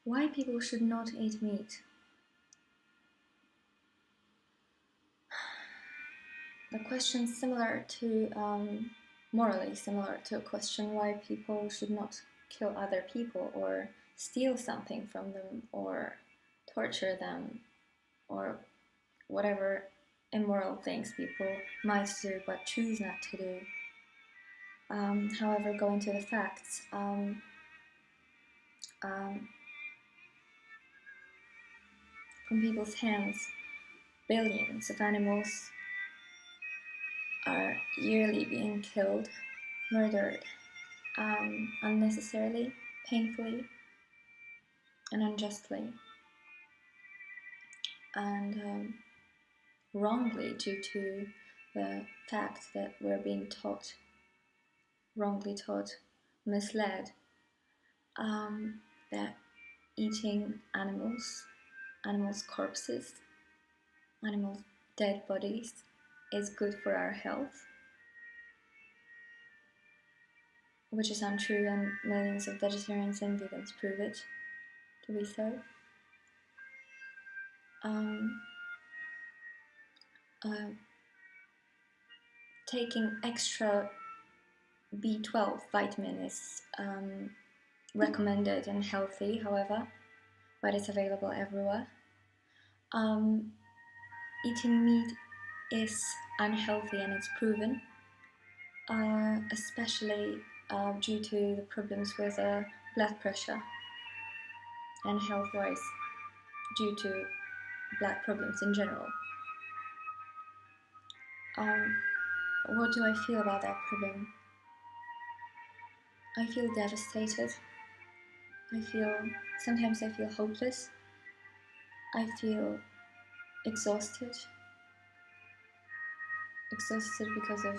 Why people should not eat meat? The question is similar to, morally similar to a question why people should not kill other people or steal something from them or torture them or whatever immoral things people might do but choose not to do. However, going to the facts, from people's hands, billions of animals are yearly being killed, murdered, unnecessarily, painfully, and unjustly, and wrongly due to the fact that we're being taught, wrongly taught, misled, that eating animals' corpses, animals' dead bodies is good for our health, which is untrue, and millions of vegetarians and vegans prove it to be so. Taking extra B12 vitamin is recommended and healthy, however, but it's available everywhere. Eating meat is unhealthy, and it's proven, especially due to the problems with blood pressure and health-wise due to blood problems in general. What do I feel about that problem? I feel devastated. Sometimes I feel hopeless. I feel exhausted. Exhausted because of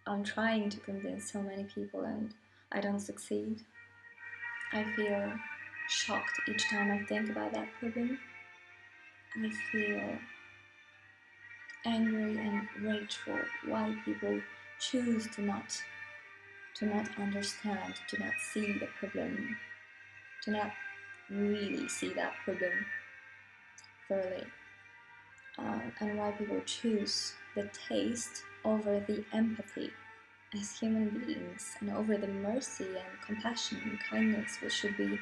I'm trying to convince so many people and I don't succeed. I feel shocked each time I think about that problem. I feel angry and rageful why people choose to not understand, to not see the problem, to not really see that problem thoroughly, and why people choose the taste over the empathy as human beings, and over the mercy and compassion and kindness, which should be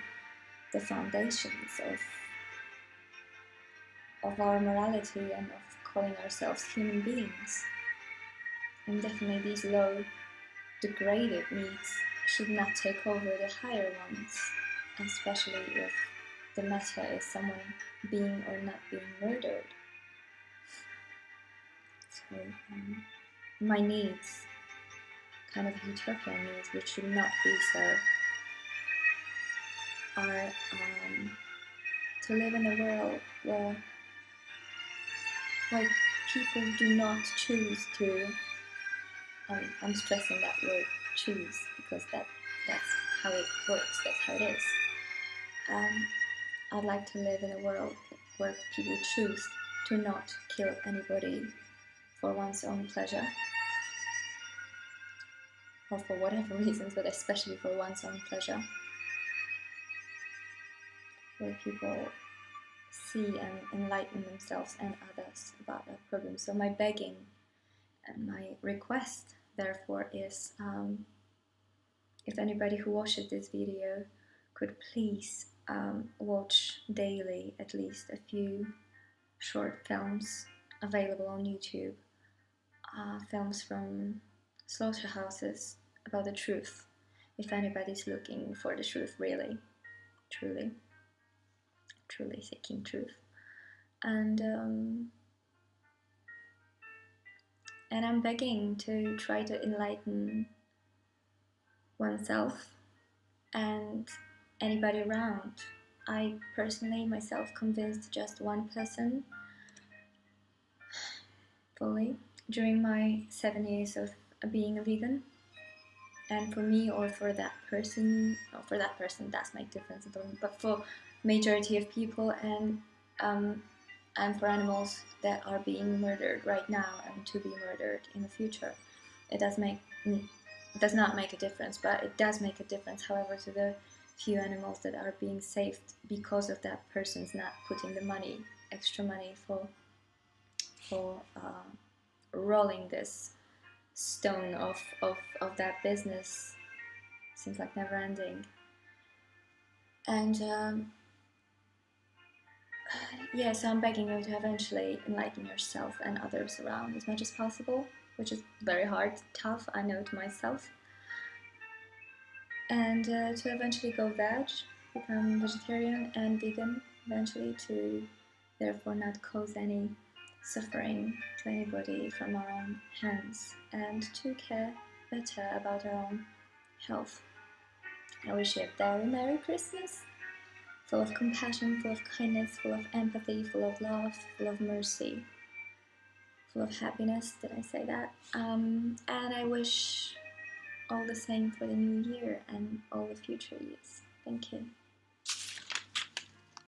the foundations of our morality and of calling ourselves human beings. And definitely these low, degraded needs should not take over the higher ones, especially if the matter is someone being or not being murdered. So my needs, kind of utopian needs, which should not be so, are to live in a world where people do not choose to, I'm stressing that word choose because that's how it works, that's how it is. I'd like to live in a world where people choose to not kill anybody for one's own pleasure, or for whatever reasons, but especially for one's own pleasure, where people see and enlighten themselves and others about that problem. So my begging and my request, therefore, is if anybody who watches this video could please watch daily at least a few short films available on YouTube, films from slaughterhouses about the truth, if anybody's looking for the truth, really, truly seeking truth. And I'm begging to try to enlighten oneself and anybody around. I personally, myself, convinced just one person fully during my 7 years of being a vegan. And for me, or for that person, that's my difference, but for majority of people, and for animals that are being murdered right now and to be murdered in the future, it does not make a difference, but it does make a difference, however, to the few animals that are being saved because of that person's not putting the money, extra money for rolling this stone of that business. Seems like never ending. And yeah, so I'm begging you to eventually enlighten yourself and others around as much as possible, which is very hard, tough, I know to myself. And to eventually go veg, become vegetarian and vegan, eventually, to therefore not cause any suffering to anybody from our own hands, and to care better about our own health. I wish you a very Merry Christmas, full of compassion, full of kindness, full of empathy, full of love, full of mercy, full of happiness. Did I say that? And I wish all the same for the new year and all the future years. Thank you.